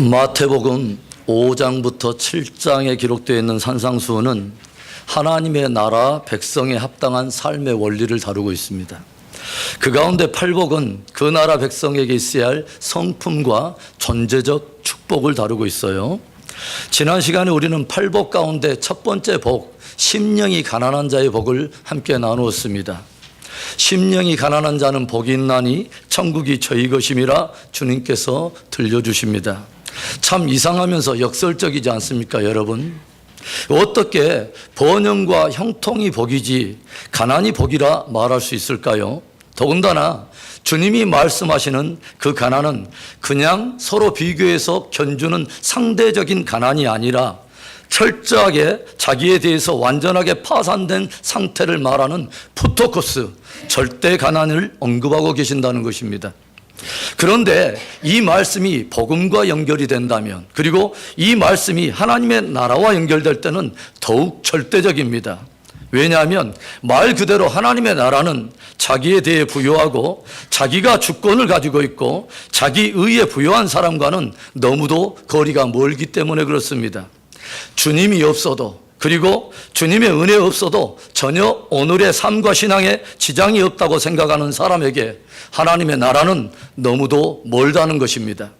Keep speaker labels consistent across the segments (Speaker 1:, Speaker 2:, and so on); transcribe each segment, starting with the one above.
Speaker 1: 마태복음 5장부터 7장에 기록되어 있는 산상수훈은 하나님의 나라 백성에 합당한 삶의 원리를 다루고 있습니다. 그 가운데 팔복은 그 나라 백성에게 있어야 할 성품과 존재적 축복을 다루고 있어요. 지난 시간에 우리는 팔복 가운데 첫 번째 복, 심령이 가난한 자의 복을 함께 나누었습니다. 심령이 가난한 자는 복이 있나니 천국이 저희 것임이라 주님께서 들려주십니다. 참 이상하면서 역설적이지 않습니까, 여러분? 어떻게 번영과 형통이 복이지 가난이 복이라 말할 수 있을까요? 더군다나 주님이 말씀하시는 그 가난은 그냥 서로 비교해서 견주는 상대적인 가난이 아니라 철저하게 자기에 대해서 완전하게 파산된 상태를 말하는 푸토코스, 절대 가난을 언급하고 계신다는 것입니다. 그런데 이 말씀이 복음과 연결이 된다면, 그리고 이 말씀이 하나님의 나라와 연결될 때는 더욱 절대적입니다. 왜냐하면 말 그대로 하나님의 나라는 자기에 대해 부여하고 자기가 주권을 가지고 있고 자기 의에 부여한 사람과는 너무도 거리가 멀기 때문에 그렇습니다. 주님이 없어도, 그리고 주님의 은혜 없어도 전혀 오늘의 삶과 신앙에 지장이 없다고 생각하는 사람에게 하나님의 나라는 너무도 멀다는 것입니다.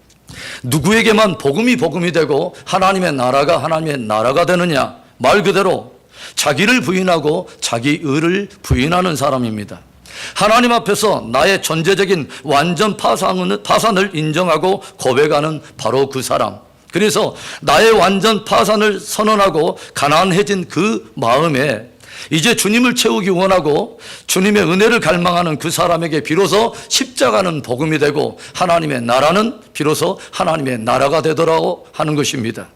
Speaker 1: 누구에게만 복음이 되고 하나님의 나라가 되느냐? 말 그대로 자기를 부인하고 자기 의를 부인하는 사람입니다. 하나님 앞에서 나의 존재적인 완전 파산을 인정하고 고백하는 바로 그 사람. 그래서 나의 완전 파산을 선언하고 가난해진 그 마음에 이제 주님을 채우기 원하고 주님의 은혜를 갈망하는 그 사람에게 비로소 십자가는 복음이 되고 하나님의 나라는 비로소 하나님의 나라가 되더라고 하는 것입니다.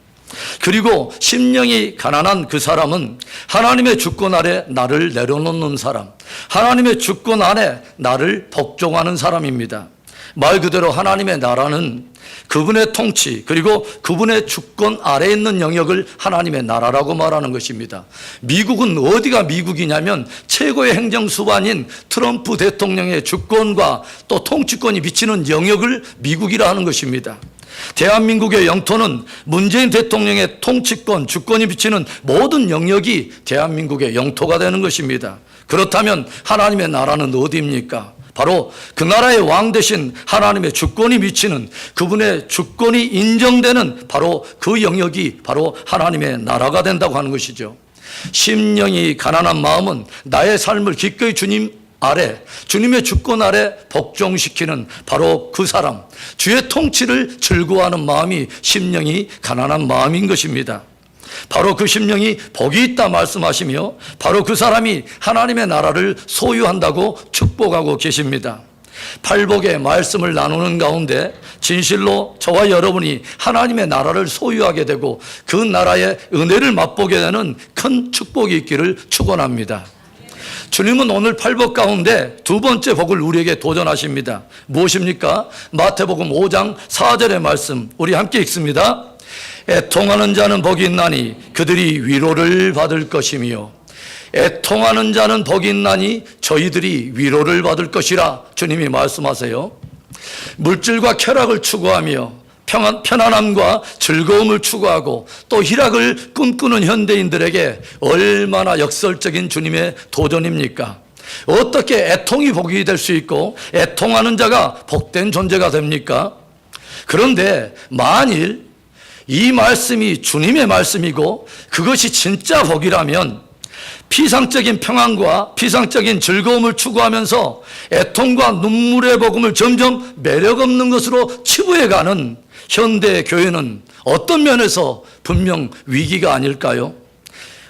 Speaker 1: 그리고 심령이 가난한 그 사람은 하나님의 주권 아래 나를 내려놓는 사람, 하나님의 주권 안에 나를 복종하는 사람입니다. 말 그대로 하나님의 나라는 그분의 통치, 그리고 그분의 주권 아래에 있는 영역을 하나님의 나라라고 말하는 것입니다. 미국은 어디가 미국이냐면 최고의 행정수반인 트럼프 대통령의 주권과 또 통치권이 미치는 영역을 미국이라 하는 것입니다. 대한민국의 영토는 문재인 대통령의 통치권, 주권이 비치는 모든 영역이 대한민국의 영토가 되는 것입니다. 그렇다면 하나님의 나라는 어디입니까? 바로 그 나라의 왕 대신 하나님의 주권이 미치는, 그분의 주권이 인정되는 바로 그 영역이 바로 하나님의 나라가 된다고 하는 것이죠. 심령이 가난한 마음은 나의 삶을 기꺼이 주님 아래, 주님의 주권 아래 복종시키는 바로 그 사람, 주의 통치를 즐거워하는 마음이 심령이 가난한 마음인 것입니다. 바로 그 심령이 복이 있다 말씀하시며 바로 그 사람이 하나님의 나라를 소유한다고 축복하고 계십니다. 팔복의 말씀을 나누는 가운데 진실로 저와 여러분이 하나님의 나라를 소유하게 되고 그 나라의 은혜를 맛보게 되는 큰 축복이 있기를 축원합니다. 주님은 오늘 팔복 가운데 두 번째 복을 우리에게 도전하십니다. 무엇입니까? 마태복음 5장 4절의 말씀 우리 함께 읽습니다. 애통하는 자는 복이 있나니 그들이 위로를 받을 것이며, 애통하는 자는 복이 있나니 저희들이 위로를 받을 것이라 주님이 말씀하세요. 물질과 쾌락을 추구하며 편안함과 즐거움을 추구하고 또 희락을 꿈꾸는 현대인들에게 얼마나 역설적인 주님의 도전입니까? 어떻게 애통이 복이 될 수 있고 애통하는 자가 복된 존재가 됩니까? 그런데 만일 이 말씀이 주님의 말씀이고 그것이 진짜 복이라면 피상적인 평안과 피상적인 즐거움을 추구하면서 애통과 눈물의 복음을 점점 매력 없는 것으로 치부해가는 현대 교회는 어떤 면에서 분명 위기가 아닐까요?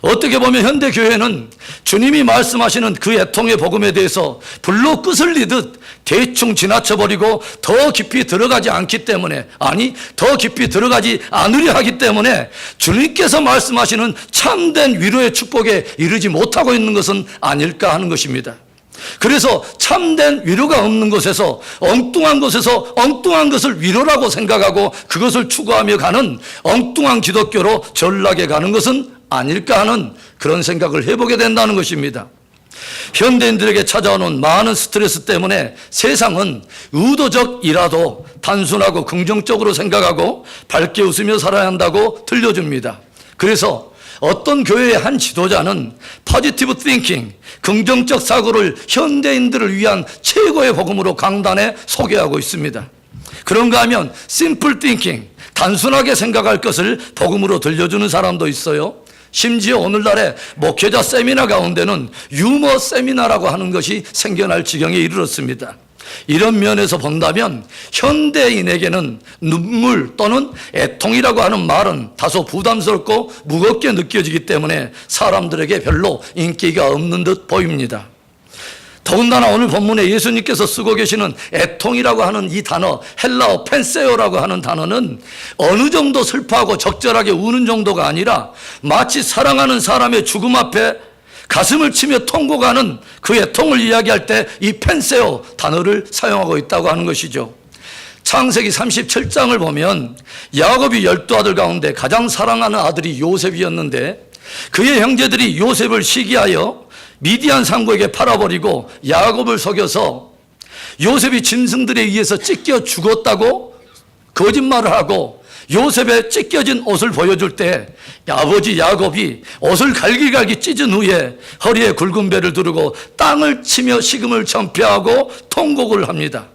Speaker 1: 어떻게 보면 현대 교회는 주님이 말씀하시는 그 애통의 복음에 대해서 불로 끄슬리듯 대충 지나쳐버리고 더 깊이 들어가지 않기 때문에, 아니 더 깊이 들어가지 않으려 하기 때문에 주님께서 말씀하시는 참된 위로의 축복에 이르지 못하고 있는 것은 아닐까 하는 것입니다. 그래서 참된 위로가 없는 곳에서 엉뚱한 곳에서 엉뚱한 것을 위로라고 생각하고 그것을 추구하며 가는 엉뚱한 기독교로 전락해 가는 것은 아닐까 하는 그런 생각을 해보게 된다는 것입니다. 현대인들에게 찾아오는 많은 스트레스 때문에 세상은 의도적이라도 단순하고 긍정적으로 생각하고 밝게 웃으며 살아야 한다고 들려줍니다. 그래서 어떤 교회의 한 지도자는 포지티브 띵킹, 긍정적 사고를 현대인들을 위한 최고의 복음으로 강단에 소개하고 있습니다. 그런가 하면 심플 띵킹, 단순하게 생각할 것을 복음으로 들려주는 사람도 있어요. 심지어 오늘날의 목회자 세미나 가운데는 유머 세미나라고 하는 것이 생겨날 지경에 이르렀습니다. 이런 면에서 본다면 현대인에게는 눈물 또는 애통이라고 하는 말은 다소 부담스럽고 무겁게 느껴지기 때문에 사람들에게 별로 인기가 없는 듯 보입니다. 더군다나 오늘 본문에 예수님께서 쓰고 계시는 애통이라고 하는 이 단어, 헬라어 펜세오라고 하는 단어는 어느 정도 슬퍼하고 적절하게 우는 정도가 아니라 마치 사랑하는 사람의 죽음 앞에 가슴을 치며 통곡하는 그 애통을 이야기할 때 이 펜세오 단어를 사용하고 있다고 하는 것이죠. 창세기 37장을 보면 야곱이 12아들 가운데 가장 사랑하는 아들이 요셉이었는데 그의 형제들이 요셉을 시기하여 미디안 상고에게 팔아버리고 야곱을 속여서 요셉이 짐승들에 의해서 찢겨 죽었다고 거짓말을 하고 요셉의 찢겨진 옷을 보여줄 때 아버지 야곱이 옷을 갈기갈기 찢은 후에 허리에 굵은 배를 두르고 땅을 치며 식음을 전폐하고 통곡을 합니다.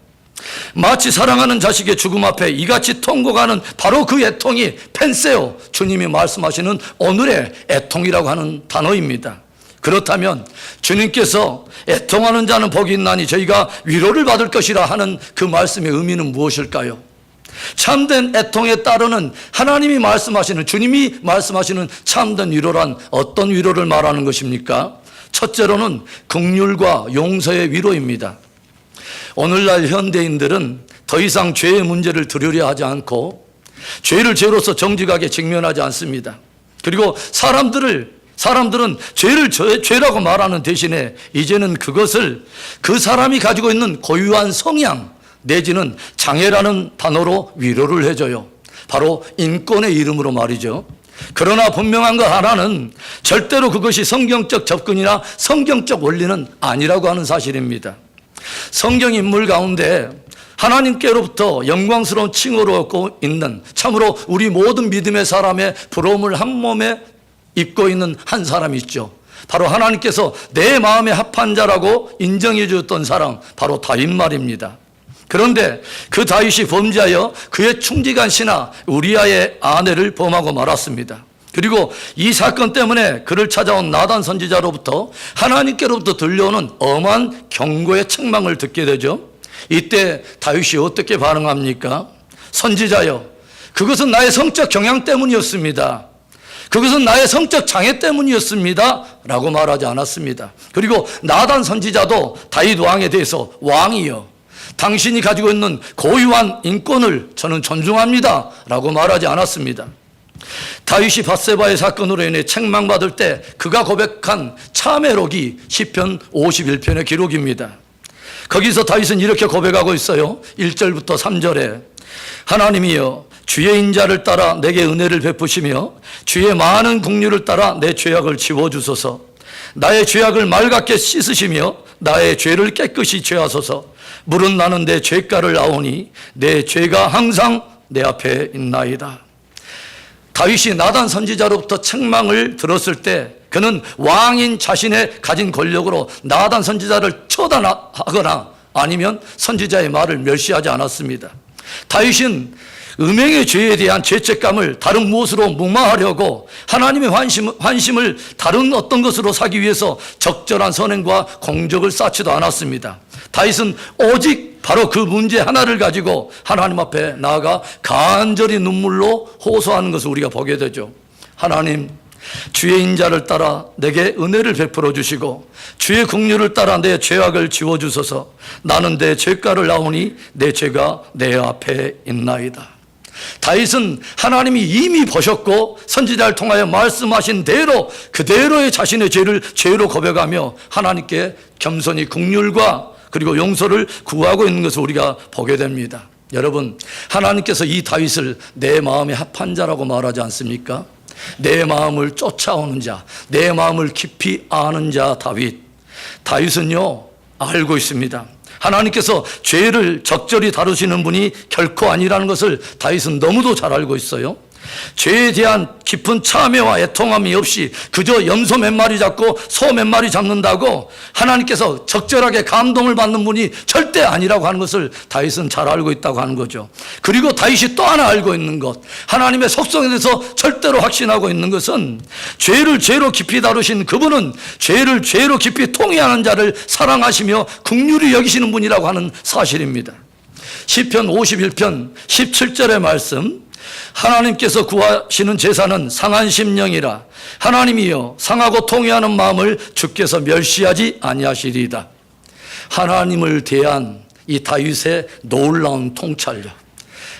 Speaker 1: 마치 사랑하는 자식의 죽음 앞에 이같이 통곡하는 바로 그 애통이 펜세오, 주님이 말씀하시는 오늘의 애통이라고 하는 단어입니다. 그렇다면 주님께서 애통하는 자는 복이 있나니 저희가 위로를 받을 것이라 하는 그 말씀의 의미는 무엇일까요? 참된 애통에 따르는 하나님이 말씀하시는, 주님이 말씀하시는 참된 위로란 어떤 위로를 말하는 것입니까? 첫째로는 긍휼과 용서의 위로입니다. 오늘날 현대인들은 더 이상 죄의 문제를 들으려 하지 않고 죄를 죄로서 정직하게 직면하지 않습니다. 그리고 사람들은 죄를 죄라고 말하는 대신에 이제는 그것을 그 사람이 가지고 있는 고유한 성향 내지는 장애라는 단어로 위로를 해줘요. 바로 인권의 이름으로 말이죠. 그러나 분명한 거 하나는 절대로 그것이 성경적 접근이나 성경적 원리는 아니라고 하는 사실입니다. 성경 인물 가운데 하나님께로부터 영광스러운 칭호를 얻고 있는 참으로 우리 모든 믿음의 사람의 부러움을 한 몸에 입고 있는 한 사람이 있죠. 바로 하나님께서 내 마음에 합한 자라고 인정해 주었던 사람, 바로 다윗 말입니다. 그런데 그 다윗이 범죄하여 그의 충직한 신하 우리아의 아내를 범하고 말았습니다. 그리고 이 사건 때문에 그를 찾아온 나단 선지자로부터 하나님께로부터 들려오는 엄한 경고의 책망을 듣게 되죠. 이때 다윗이 어떻게 반응합니까? 선지자여, 그것은 나의 성적 경향 때문이었습니다. 그것은 나의 성적 장애 때문이었습니다 라고 말하지 않았습니다. 그리고 나단 선지자도 다윗 왕에 대해서 왕이여, 당신이 가지고 있는 고유한 인권을 저는 존중합니다 라고 말하지 않았습니다. 다윗이 밧세바의 사건으로 인해 책망받을 때 그가 고백한 참회록이 시편 51편의 기록입니다. 거기서 다윗은 이렇게 고백하고 있어요. 1절부터 3절에 하나님이여, 주의 인자를 따라 내게 은혜를 베푸시며 주의 많은 긍휼을 따라 내 죄악을 지워주소서. 나의 죄악을 맑게 씻으시며 나의 죄를 깨끗이 죄하소서. 물은 나는 내 죄가를 아오니 내 죄가 항상 내 앞에 있나이다. 다윗이 나단 선지자로부터 책망을 들었을 때 그는 왕인 자신의 가진 권력으로 나단 선지자를 처단하거나 아니면 선지자의 말을 멸시하지 않았습니다. 다윗은 음행의 죄에 대한 죄책감을 다른 무엇으로 무마하려고 하나님의 환심을 다른 어떤 것으로 사기 위해서 적절한 선행과 공적을 쌓지도 않았습니다. 다윗은 오직 바로 그 문제 하나를 가지고 하나님 앞에 나아가 간절히 눈물로 호소하는 것을 우리가 보게 되죠. 하나님, 주의 인자를 따라 내게 은혜를 베풀어 주시고 주의 긍휼을 따라 내 죄악을 지워주소서. 나는 내 죄가를 아오니 내 죄가 내 앞에 있나이다. 다윗은 하나님이 이미 보셨고 선지자를 통하여 말씀하신 대로 그대로의 자신의 죄를 죄로 고백하며 하나님께 겸손히 긍휼과 그리고 용서를 구하고 있는 것을 우리가 보게 됩니다. 여러분, 하나님께서 이 다윗을 내 마음에 합한 자라고 말하지 않습니까? 내 마음을 쫓아오는 자, 내 마음을 깊이 아는 자 다윗. 다윗은요 알고 있습니다. 하나님께서 죄를 적절히 다루시는 분이 결코 아니라는 것을 다윗은 너무도 잘 알고 있어요. 죄에 대한 깊은 참회와 애통함이 없이 그저 염소 몇 마리 잡고 소 몇 마리 잡는다고 하나님께서 적절하게 감동을 받는 분이 절대 아니라고 하는 것을 다윗은 잘 알고 있다고 하는 거죠. 그리고 다윗이 또 하나 알고 있는 것, 하나님의 속성에 대해서 절대로 확신하고 있는 것은 죄를 죄로 깊이 다루신 그분은 죄를 죄로 깊이 통회하는 자를 사랑하시며 긍휼히 여기시는 분이라고 하는 사실입니다. 시편 51편 17절의 말씀, 하나님께서 구하시는 제사는 상한 심령이라 하나님이여 상하고 통회하는 마음을 주께서 멸시하지 아니하시리이다. 하나님을 대한 이 다윗의 놀라운 통찰력,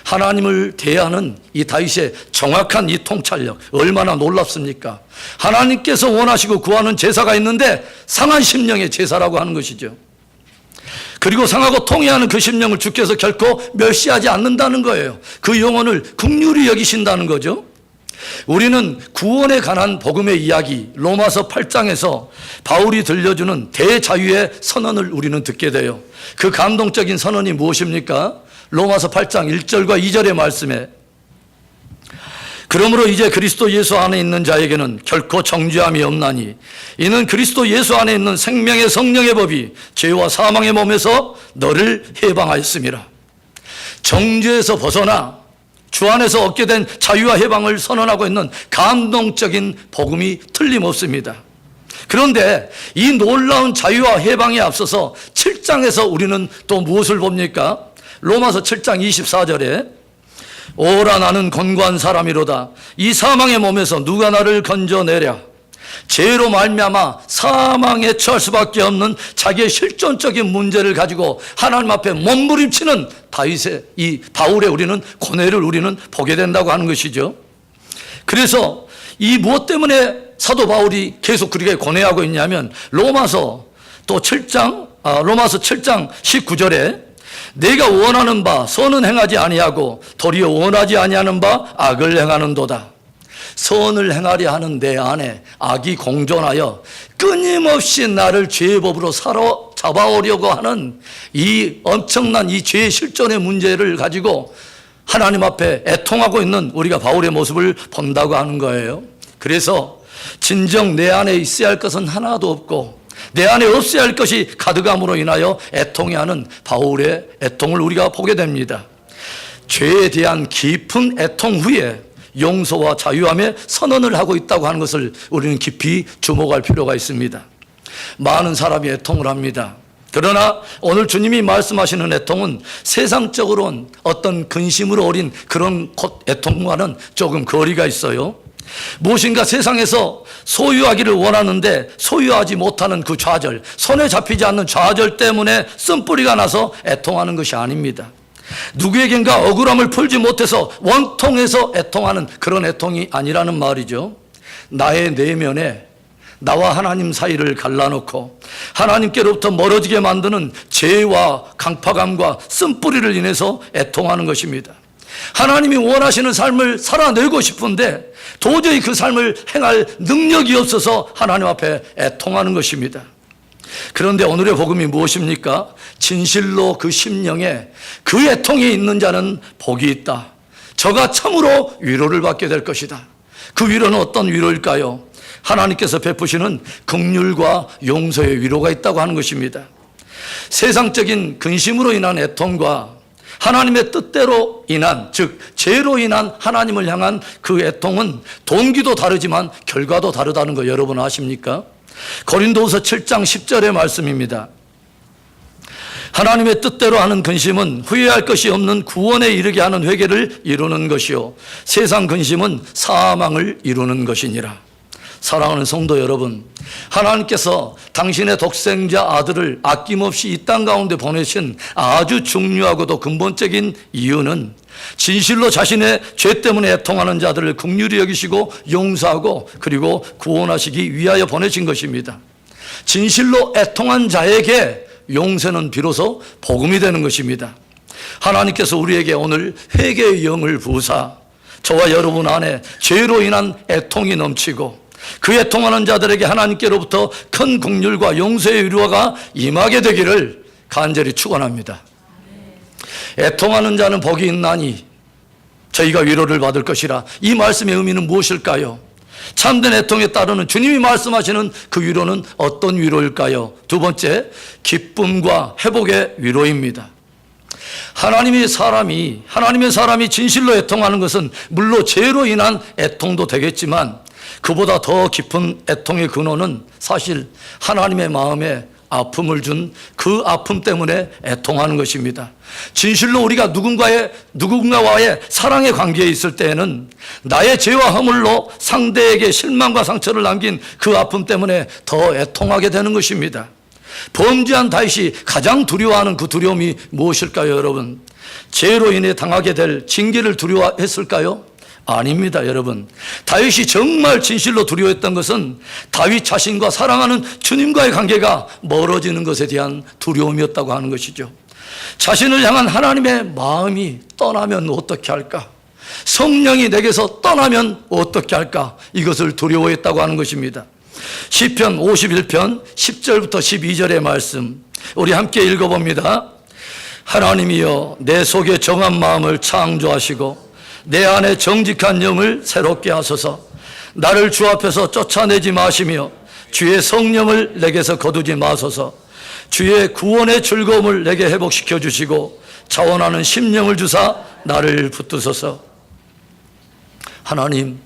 Speaker 1: 하나님을 대하는 이 다윗의 정확한 이 통찰력 얼마나 놀랍습니까? 하나님께서 원하시고 구하는 제사가 있는데 상한 심령의 제사라고 하는 것이죠. 그리고 상하고 통회하는 그 심령을 주께서 결코 멸시하지 않는다는 거예요. 그 영혼을 긍휼히 여기신다는 거죠. 우리는 구원에 관한 복음의 이야기 로마서 8장에서 바울이 들려주는 대자유의 선언을 우리는 듣게 돼요. 그 감동적인 선언이 무엇입니까? 로마서 8장 1절과 2절의 말씀에, 그러므로 이제 그리스도 예수 안에 있는 자에게는 결코 정죄함이 없나니 이는 그리스도 예수 안에 있는 생명의 성령의 법이 죄와 사망의 몸에서 너를 해방하였음이라. 정죄에서 벗어나 주 안에서 얻게 된 자유와 해방을 선언하고 있는 감동적인 복음이 틀림없습니다. 그런데 이 놀라운 자유와 해방에 앞서서 7장에서 우리는 또 무엇을 봅니까? 로마서 7장 24절에 오라 나는 권고한 사람이로다. 이 사망의 몸에서 누가 나를 건져내랴. 죄로 말미암아 사망에 처할 수밖에 없는 자기의 실존적인 문제를 가지고 하나님 앞에 몸부림치는 다윗의 이 바울의 우리는 고뇌를 우리는 보게 된다고 하는 것이죠. 그래서 이 무엇 때문에 사도 바울이 계속 그렇게 고뇌하고 있냐면 로마서 7장 19절에 내가 원하는 바 선은 행하지 아니하고 도리어 원하지 아니하는 바 악을 행하는도다. 선을 행하려 하는 내 안에 악이 공존하여 끊임없이 나를 죄의 법으로 사로잡아오려고 하는 이 엄청난 이 죄의 실존의 문제를 가지고 하나님 앞에 애통하고 있는 우리가 바울의 모습을 본다고 하는 거예요. 그래서 진정 내 안에 있어야 할 것은 하나도 없고 내 안에 없어야 할 것이 가득함으로 인하여 애통해 하는 바울의 애통을 우리가 보게 됩니다. 죄에 대한 깊은 애통 후에 용서와 자유함의 선언을 하고 있다고 하는 것을 우리는 깊이 주목할 필요가 있습니다. 많은 사람이 애통을 합니다. 그러나 오늘 주님이 말씀하시는 애통은 세상적으로는 어떤 근심으로 어린 그런 애통과는 조금 거리가 있어요. 무엇인가 세상에서 소유하기를 원하는데 소유하지 못하는 그 좌절, 손에 잡히지 않는 좌절 때문에 쓴뿌리가 나서 애통하는 것이 아닙니다. 누구에겐가 억울함을 풀지 못해서 원통해서 애통하는 그런 애통이 아니라는 말이죠. 나의 내면에 나와 하나님 사이를 갈라놓고 하나님께로부터 멀어지게 만드는 죄와 강팍함과 쓴뿌리를 인해서 애통하는 것입니다. 하나님이 원하시는 삶을 살아내고 싶은데 도저히 그 삶을 행할 능력이 없어서 하나님 앞에 애통하는 것입니다. 그런데 오늘의 복음이 무엇입니까? 진실로 그 심령에 그 애통이 있는 자는 복이 있다. 저가 참으로 위로를 받게 될 것이다. 그 위로는 어떤 위로일까요? 하나님께서 베푸시는 긍휼과 용서의 위로가 있다고 하는 것입니다. 세상적인 근심으로 인한 애통과 하나님의 뜻대로 인한, 즉 죄로 인한 하나님을 향한 그 애통은 동기도 다르지만 결과도 다르다는 거 여러분 아십니까? 고린도후서 7장 10절의 말씀입니다. 하나님의 뜻대로 하는 근심은 후회할 것이 없는 구원에 이르게 하는 회개를 이루는 것이요 세상 근심은 사망을 이루는 것이니라. 사랑하는 성도 여러분, 하나님께서 당신의 독생자 아들을 아낌없이 이 땅 가운데 보내신 아주 중요하고도 근본적인 이유는 진실로 자신의 죄 때문에 애통하는 자들을 긍휼히 여기시고 용서하고 그리고 구원하시기 위하여 보내신 것입니다. 진실로 애통한 자에게 용서는 비로소 복음이 되는 것입니다. 하나님께서 우리에게 오늘 회개의 영을 부으사 저와 여러분 안에 죄로 인한 애통이 넘치고 그 애통하는 자들에게 하나님께로부터 큰 긍휼과 용서의 위로가 임하게 되기를 간절히 축원합니다. 애통하는 자는 복이 있나니 저희가 위로를 받을 것이라. 이 말씀의 의미는 무엇일까요? 참된 애통에 따르는 주님이 말씀하시는 그 위로는 어떤 위로일까요? 두 번째, 기쁨과 회복의 위로입니다. 하나님의 사람이 진실로 애통하는 것은 물론 죄로 인한 애통도 되겠지만 그보다 더 깊은 애통의 근원은 사실 하나님의 마음에 아픔을 준 그 아픔 때문에 애통하는 것입니다. 진실로 우리가 누군가와의 사랑의 관계에 있을 때에는 나의 죄와 허물로 상대에게 실망과 상처를 남긴 그 아픔 때문에 더 애통하게 되는 것입니다. 범죄한 다윗이 가장 두려워하는 그 두려움이 무엇일까요, 여러분? 죄로 인해 당하게 될 징계를 두려워했을까요? 아닙니다, 여러분. 다윗이 정말 진실로 두려워했던 것은 다윗 자신과 사랑하는 주님과의 관계가 멀어지는 것에 대한 두려움이었다고 하는 것이죠. 자신을 향한 하나님의 마음이 떠나면 어떻게 할까? 성령이 내게서 떠나면 어떻게 할까? 이것을 두려워했다고 하는 것입니다. 시편 51편 10절부터 12절의 말씀 우리 함께 읽어봅니다. 하나님이여 내 속에 정한 마음을 창조하시고 내 안에 정직한 영을 새롭게 하소서. 나를 주 앞에서 쫓아내지 마시며 주의 성령을 내게서 거두지 마소서. 주의 구원의 즐거움을 내게 회복시켜 주시고 자원하는 심령을 주사 나를 붙드소서. 하나님,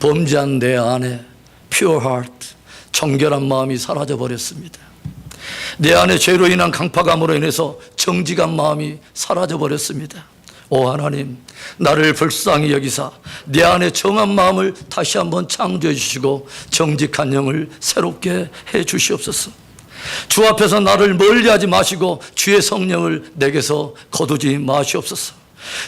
Speaker 1: 범죄한 내 안에 pure heart, 정결한 마음이 사라져 버렸습니다. 내 안에 죄로 인한 강팍함으로 인해서 정직한 마음이 사라져 버렸습니다. 오 하나님, 나를 불쌍히 여기사 내 안에 정한 마음을 다시 한번 창조해 주시고 정직한 영을 새롭게 해 주시옵소서. 주 앞에서 나를 멀리하지 마시고 주의 성령을 내게서 거두지 마시옵소서.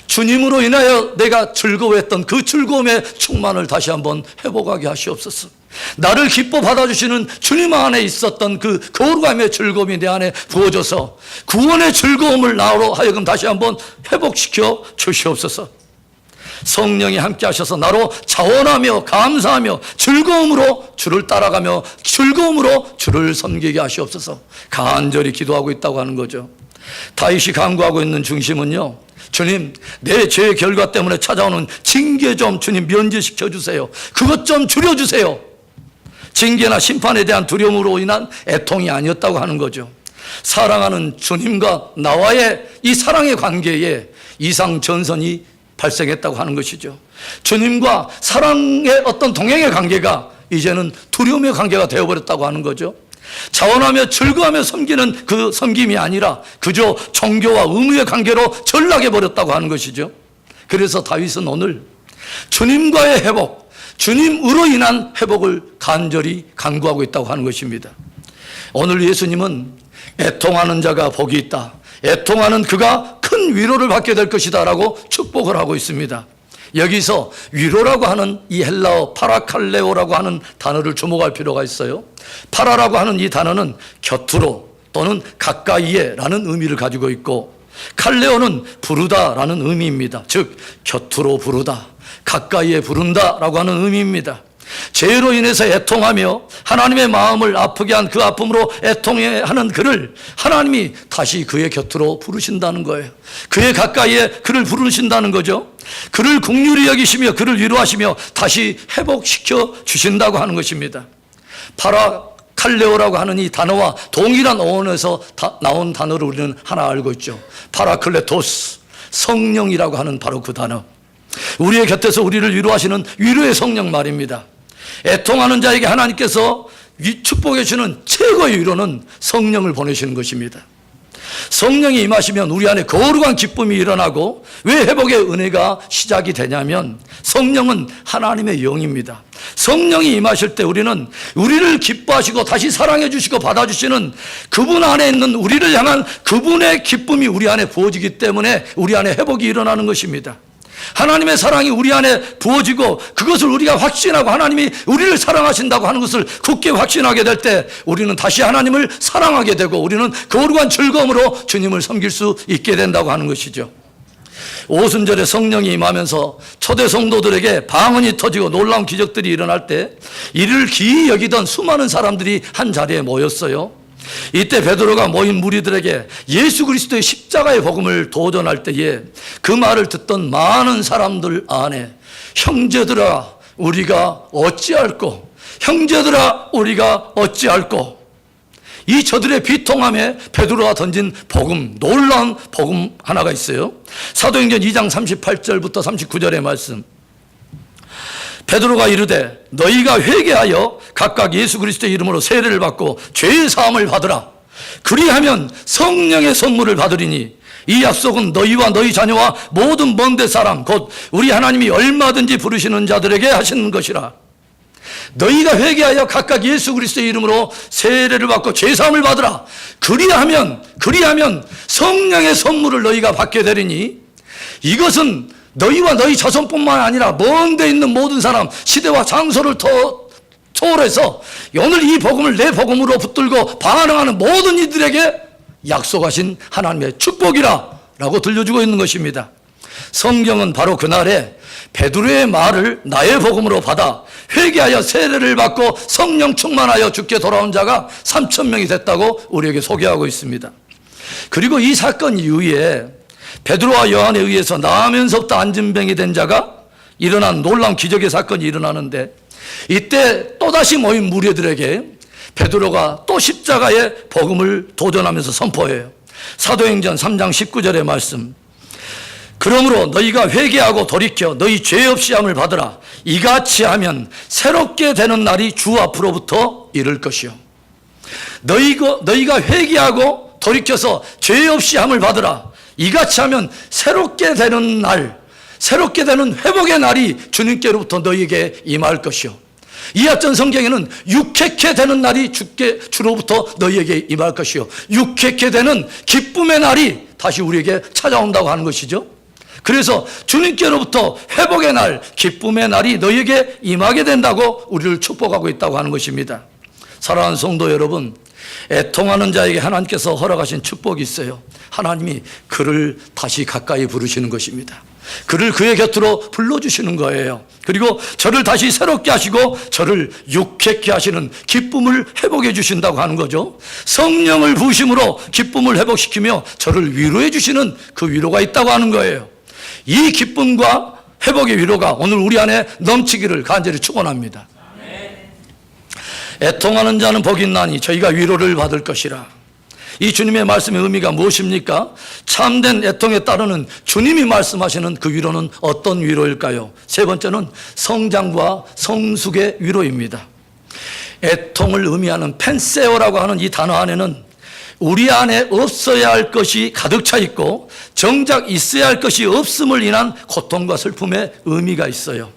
Speaker 1: 주님으로 인하여 내가 즐거워했던 그 즐거움의 충만을 다시 한번 회복하게 하시옵소서. 나를 기뻐 받아주시는 주님 안에 있었던 그 거룩함의 즐거움이 내 안에 부어져서 구원의 즐거움을 나로 하여금 다시 한번 회복시켜 주시옵소서. 성령이 함께 하셔서 나로 자원하며 감사하며 즐거움으로 주를 따라가며 즐거움으로 주를 섬기게 하시옵소서. 간절히 기도하고 있다고 하는 거죠. 다윗이 간구하고 있는 중심은요, 주님, 내 죄의 결과 때문에 찾아오는 징계 좀 주님 면제시켜 주세요. 그것 좀 줄여주세요. 징계나 심판에 대한 두려움으로 인한 애통이 아니었다고 하는 거죠. 사랑하는 주님과 나와의 이 사랑의 관계에 이상 전선이 발생했다고 하는 것이죠. 주님과 사랑의 어떤 동행의 관계가 이제는 두려움의 관계가 되어버렸다고 하는 거죠. 자원하며 즐거워하며 섬기는 그 섬김이 아니라 그저 종교와 의무의 관계로 전락해버렸다고 하는 것이죠. 그래서 다윗은 오늘 주님과의 회복, 주님으로 인한 회복을 간절히 간구하고 있다고 하는 것입니다. 오늘 예수님은 애통하는 자가 복이 있다, 애통하는 그가 큰 위로를 받게 될 것이다 라고 축복을 하고 있습니다. 여기서 위로라고 하는 이 헬라어 파라칼레오라고 하는 단어를 주목할 필요가 있어요. 파라라고 하는 이 단어는 곁으로 또는 가까이에 라는 의미를 가지고 있고, 칼레오는 부르다 라는 의미입니다. 즉 곁으로 부르다, 가까이에 부른다 라고 하는 의미입니다. 죄로 인해서 애통하며 하나님의 마음을 아프게 한 그 아픔으로 애통하는 그를 하나님이 다시 그의 곁으로 부르신다는 거예요. 그의 가까이에 그를 부르신다는 거죠. 그를 긍휼히 여기시며 그를 위로하시며 다시 회복시켜 주신다고 하는 것입니다. 파라칼레오라고 하는 이 단어와 동일한 어원에서 나온 단어를 우리는 하나 알고 있죠. 파라클레토스, 성령이라고 하는 바로 그 단어. 우리의 곁에서 우리를 위로하시는 위로의 성령 말입니다. 애통하는 자에게 하나님께서 축복해 주는 최고의 위로는 성령을 보내시는 것입니다. 성령이 임하시면 우리 안에 거룩한 기쁨이 일어나고, 왜 회복의 은혜가 시작이 되냐면 성령은 하나님의 영입니다. 성령이 임하실 때 우리는 우리를 기뻐하시고 다시 사랑해 주시고 받아주시는 그분 안에 있는 우리를 향한 그분의 기쁨이 우리 안에 부어지기 때문에 우리 안에 회복이 일어나는 것입니다. 하나님의 사랑이 우리 안에 부어지고 그것을 우리가 확신하고 하나님이 우리를 사랑하신다고 하는 것을 굳게 확신하게 될 때 우리는 다시 하나님을 사랑하게 되고 우리는 거룩한 즐거움으로 주님을 섬길 수 있게 된다고 하는 것이죠. 오순절에 성령이 임하면서 초대 성도들에게 방언이 터지고 놀라운 기적들이 일어날 때 이를 기이 여기던 수많은 사람들이 한 자리에 모였어요. 이때 베드로가 모인 무리들에게 예수 그리스도의 십자가의 복음을 도전할 때에 그 말을 듣던 많은 사람들 안에 형제들아 우리가 어찌할꼬, 형제들아 우리가 어찌할꼬, 이 저들의 비통함에 베드로가 던진 복음, 놀라운 복음 하나가 있어요. 사도행전 2장 38절부터 39절의 말씀. 베드로가 이르되 너희가 회개하여 각각 예수 그리스도의 이름으로 세례를 받고 죄의 사함을 받으라. 그리하면 성령의 선물을 받으리니 이 약속은 너희와 너희 자녀와 모든 먼 데 사람 곧 우리 하나님이 얼마든지 부르시는 자들에게 하시는 것이라. 너희가 회개하여 각각 예수 그리스도의 이름으로 세례를 받고 죄사함을 받으라. 그리하면 성령의 선물을 너희가 받게 되리니 이것은 너희와 너희 자손뿐만 아니라 먼 데 있는 모든 사람, 시대와 장소를 초월해서 오늘 이 복음을 내 복음으로 붙들고 반응하는 모든 이들에게 약속하신 하나님의 축복이라 라고 들려주고 있는 것입니다. 성경은 바로 그날에 베드로의 말을 나의 복음으로 받아 회개하여 세례를 받고 성령 충만하여 주께 돌아온 자가 3,000명이 됐다고 우리에게 소개하고 있습니다. 그리고 이 사건 이후에 베드로와 요한에 의해서 나으면서부터 안진병이 된 자가 일어난 놀라운 기적의 사건이 일어나는데 이때 또다시 모인 무리들에게 베드로가 또 십자가의 복음을 도전하면서 선포해요. 사도행전 3장 19절의 말씀. 그러므로 너희가 회개하고 돌이켜 너희 죄 없이 함을 받으라. 이같이 하면 새롭게 되는 날이 주 앞으로부터 이를 것이요. 너희가 회개하고 돌이켜서 죄 없이 함을 받으라. 이같이 하면 새롭게 되는 날, 새롭게 되는 회복의 날이 주님께로부터 너희에게 임할 것이요. 이하전 성경에는 유쾌케 되는 날이 주로부터 너희에게 임할 것이요. 유쾌케 되는 기쁨의 날이 다시 우리에게 찾아온다고 하는 것이죠. 그래서 주님께로부터 회복의 날, 기쁨의 날이 너희에게 임하게 된다고 우리를 축복하고 있다고 하는 것입니다. 사랑하는 성도 여러분, 애통하는 자에게 하나님께서 허락하신 축복이 있어요. 하나님이 그를 다시 가까이 부르시는 것입니다. 그를 그의 곁으로 불러주시는 거예요. 그리고 저를 다시 새롭게 하시고 저를 유쾌케 하시는 기쁨을 회복해 주신다고 하는 거죠. 성령을 부으심으로 기쁨을 회복시키며 저를 위로해 주시는 그 위로가 있다고 하는 거예요. 이 기쁨과 회복의 위로가 오늘 우리 안에 넘치기를 간절히 축원합니다. 애통하는 자는 복이 있나니 저희가 위로를 받을 것이라. 이 주님의 말씀의 의미가 무엇입니까? 참된 애통에 따르는 주님이 말씀하시는 그 위로는 어떤 위로일까요? 세 번째는 성장과 성숙의 위로입니다. 애통을 의미하는 펜세오라고 하는 이 단어 안에는 우리 안에 없어야 할 것이 가득 차 있고 정작 있어야 할 것이 없음을 인한 고통과 슬픔의 의미가 있어요.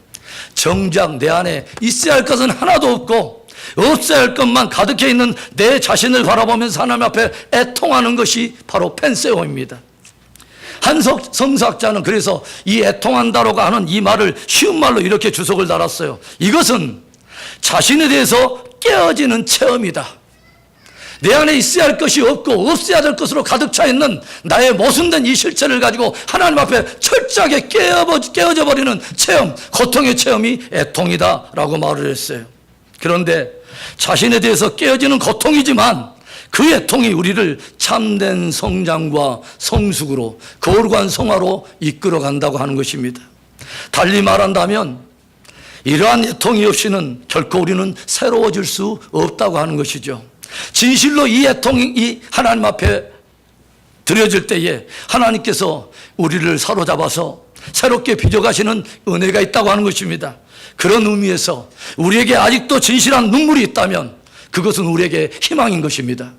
Speaker 1: 정작 내 안에 있어야 할 것은 하나도 없고 없어야 할 것만 가득해 있는 내 자신을 바라보면서 하나님 앞에 애통하는 것이 바로 펜세오입니다. 한 성서학자는 그래서 이 애통한다라고 하는 이 말을 쉬운 말로 이렇게 주석을 달았어요. 이것은 자신에 대해서 깨어지는 체험이다. 내 안에 있어야 할 것이 없고 없어야 될 것으로 가득 차 있는 나의 모순된 이 실체를 가지고 하나님 앞에 철저하게 깨어져 버리는 체험, 고통의 체험이 애통이다라고 말을 했어요. 그런데 자신에 대해서 깨어지는 고통이지만 그 애통이 우리를 참된 성장과 성숙으로 거룩한 성화로 이끌어 간다고 하는 것입니다. 달리 말한다면 이러한 애통이 없이는 결코 우리는 새로워질 수 없다고 하는 것이죠. 진실로 이 애통이 하나님 앞에 드려질 때에 하나님께서 우리를 사로잡아서 새롭게 빚어가시는 은혜가 있다고 하는 것입니다. 그런 의미에서 우리에게 아직도 진실한 눈물이 있다면 그것은 우리에게 희망인 것입니다.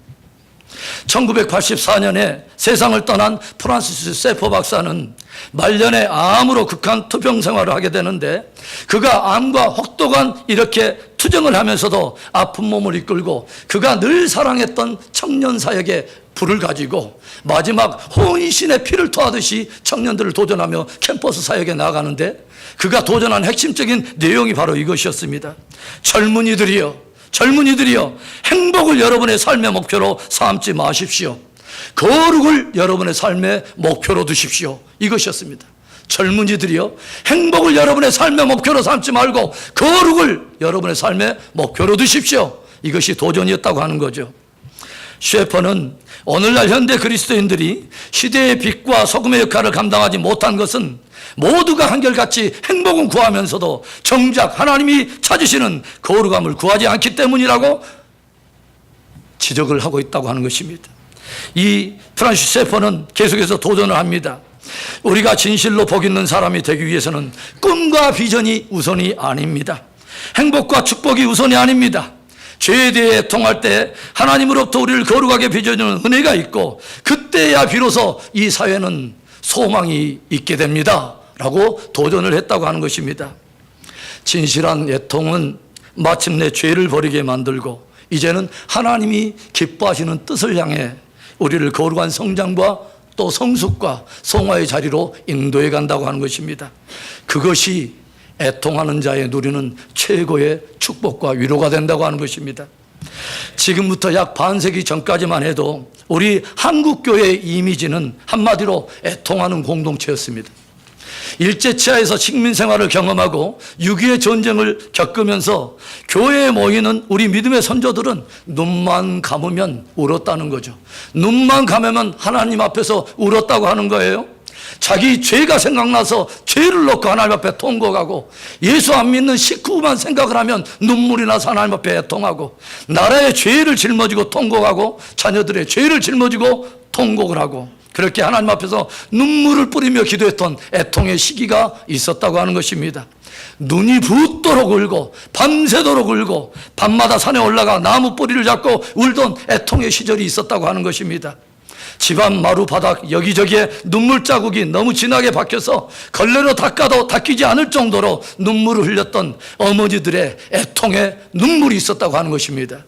Speaker 1: 1984년에 세상을 떠난 프란시스 세포 박사는 말년에 암으로 극한 투병 생활을 하게 되는데 그가 암과 혹독한 이렇게 투정을 하면서도 아픈 몸을 이끌고 그가 늘 사랑했던 청년 사역에 불을 가지고 마지막 혼신의 피를 토하듯이 청년들을 도전하며 캠퍼스 사역에 나아가는데 그가 도전한 핵심적인 내용이 바로 이것이었습니다. 젊은이들이여 행복을 여러분의 삶의 목표로 삼지 마십시오. 거룩을 여러분의 삶의 목표로 두십시오. 이것이었습니다. 젊은이들이요, 행복을 여러분의 삶의 목표로 삼지 말고 거룩을 여러분의 삶의 목표로 두십시오. 이것이 도전이었다고 하는 거죠. 셰퍼는 오늘날 현대 그리스도인들이 시대의 빛과 소금의 역할을 감당하지 못한 것은 모두가 한결같이 행복은 구하면서도 정작 하나님이 찾으시는 거룩함을 구하지 않기 때문이라고 지적을 하고 있다고 하는 것입니다. 이 프란시스 셰퍼는 계속해서 도전을 합니다. 우리가 진실로 복 있는 사람이 되기 위해서는 꿈과 비전이 우선이 아닙니다. 행복과 축복이 우선이 아닙니다. 죄에 대해 애통할 때 하나님으로부터 우리를 거룩하게 빚어주는 은혜가 있고, 그때야 비로소 이 사회는 소망이 있게 됩니다 라고 도전을 했다고 하는 것입니다. 진실한 애통은 마침내 죄를 버리게 만들고 이제는 하나님이 기뻐하시는 뜻을 향해 우리를 거룩한 성장과 또 성숙과 성화의 자리로 인도해 간다고 하는 것입니다. 그것이 애통하는 자의 누리는 최고의 축복과 위로가 된다고 하는 것입니다. 지금부터 약 반세기 전까지만 해도 우리 한국교회의 이미지는 한마디로 애통하는 공동체였습니다. 일제치하에서 식민생활을 경험하고 6.25의 전쟁을 겪으면서 교회에 모이는 우리 믿음의 선조들은 눈만 감으면 울었다는 거죠. 눈만 감으면 하나님 앞에서 울었다고 하는 거예요. 자기 죄가 생각나서 죄를 놓고 하나님 앞에 통곡하고, 예수 안 믿는 식구만 생각을 하면 눈물이 나서 하나님 앞에 애통하고, 나라의 죄를 짊어지고 통곡하고, 자녀들의 죄를 짊어지고 통곡을 하고, 그렇게 하나님 앞에서 눈물을 뿌리며 기도했던 애통의 시기가 있었다고 하는 것입니다. 눈이 붓도록 울고 밤새도록 울고 밤마다 산에 올라가 나무 뿌리를 잡고 울던 애통의 시절이 있었다고 하는 것입니다. 집안 마루 바닥 여기저기에 눈물 자국이 너무 진하게 박혀서 걸레로 닦아도 닦이지 않을 정도로 눈물을 흘렸던 어머니들의 애통의 눈물이 있었다고 하는 것입니다.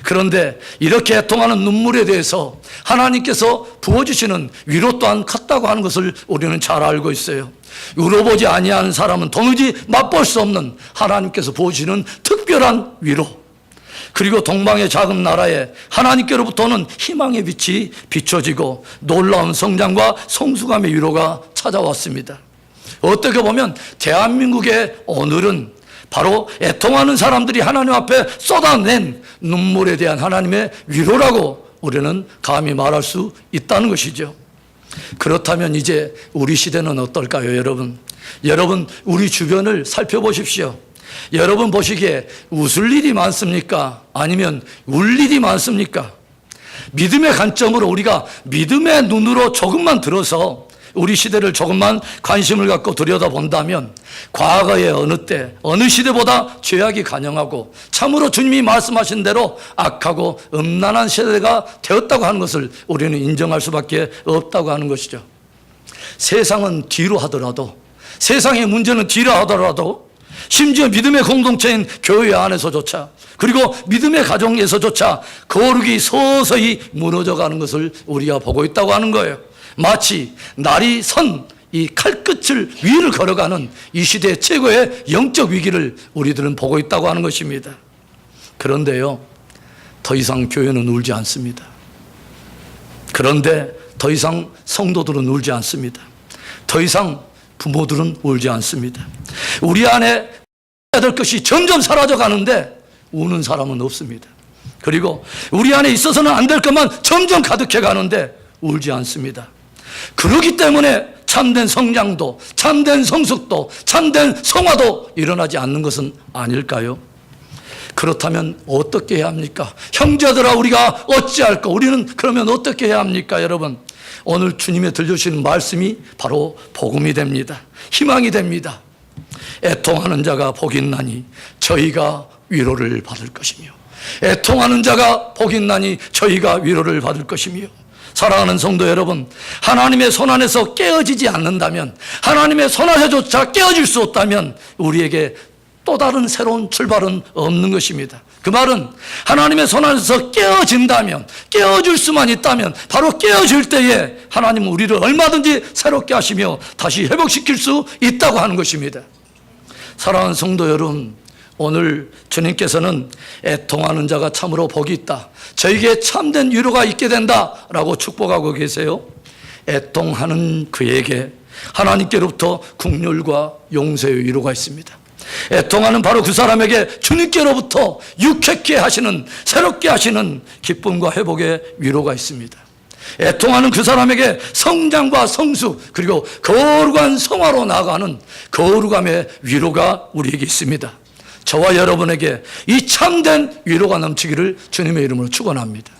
Speaker 1: 그런데 이렇게 애통하는 눈물에 대해서 하나님께서 부어주시는 위로 또한 컸다고 하는 것을 우리는 잘 알고 있어요. 울어보지 아니하는 사람은 도무지 맛볼 수 없는 하나님께서 부어주시는 특별한 위로, 그리고 동방의 작은 나라에 하나님께로부터는 희망의 빛이 비춰지고 놀라운 성장과 성숙함의 위로가 찾아왔습니다. 어떻게 보면 대한민국의 오늘은 바로 애통하는 사람들이 하나님 앞에 쏟아낸 눈물에 대한 하나님의 위로라고 우리는 감히 말할 수 있다는 것이죠. 그렇다면 이제 우리 시대는 어떨까요, 여러분? 여러분, 우리 주변을 살펴보십시오. 여러분 보시기에 웃을 일이 많습니까? 아니면 울 일이 많습니까? 믿음의 관점으로 우리가 믿음의 눈으로 조금만 들어서 우리 시대를 조금만 관심을 갖고 들여다본다면 과거의 어느 때 어느 시대보다 죄악이 간영하고 참으로 주님이 말씀하신 대로 악하고 음란한 시대가 되었다고 하는 것을 우리는 인정할 수밖에 없다고 하는 것이죠. 세상은 뒤로 하더라도, 세상의 문제는 뒤로 하더라도, 심지어 믿음의 공동체인 교회 안에서조차, 그리고 믿음의 가정에서조차 거룩이 서서히 무너져가는 것을 우리가 보고 있다고 하는 거예요. 마치 날이 선 이 칼끝을 위를 걸어가는 이 시대의 최고의 영적 위기를 우리들은 보고 있다고 하는 것입니다. 그런데요, 더 이상 교회는 울지 않습니다. 그런데 더 이상 성도들은 울지 않습니다. 더 이상 부모들은 울지 않습니다. 우리 안에 해야 될 것이 점점 사라져 가는데 우는 사람은 없습니다. 그리고 우리 안에 있어서는 안 될 것만 점점 가득해 가는데 울지 않습니다. 그렇기 때문에 참된 성장도, 참된 성숙도, 참된 성화도 일어나지 않는 것은 아닐까요? 그렇다면 어떻게 해야 합니까? 형제들아, 우리가 어찌할까? 우리는 그러면 어떻게 해야 합니까, 여러분? 오늘 주님의 들려주시는 말씀이 바로 복음이 됩니다. 희망이 됩니다. 애통하는 자가 복이 있나니 저희가 위로를 받을 것이며, 애통하는 자가 복이 있나니 저희가 위로를 받을 것이며. 사랑하는 성도 여러분, 하나님의 손안에서 깨어지지 않는다면, 하나님의 손안에조차 깨어질 수 없다면 우리에게 또 다른 새로운 출발은 없는 것입니다. 그 말은 하나님의 손안에서 깨어진다면, 깨어질 수만 있다면 바로 깨어질 때에 하나님은 우리를 얼마든지 새롭게 하시며 다시 회복시킬 수 있다고 하는 것입니다. 사랑하는 성도 여러분, 오늘 주님께서는 애통하는 자가 참으로 복이 있다, 저에게 참된 위로가 있게 된다라고 축복하고 계세요. 애통하는 그에게 하나님께로부터 긍휼과 용서의 위로가 있습니다. 애통하는 바로 그 사람에게 주님께로부터 유쾌케 하시는, 새롭게 하시는 기쁨과 회복의 위로가 있습니다. 애통하는 그 사람에게 성장과 성수, 그리고 거룩한 성화로 나아가는 거룩함의 위로가 우리에게 있습니다. 저와 여러분에게 이 참된 위로가 넘치기를 주님의 이름으로 축원합니다.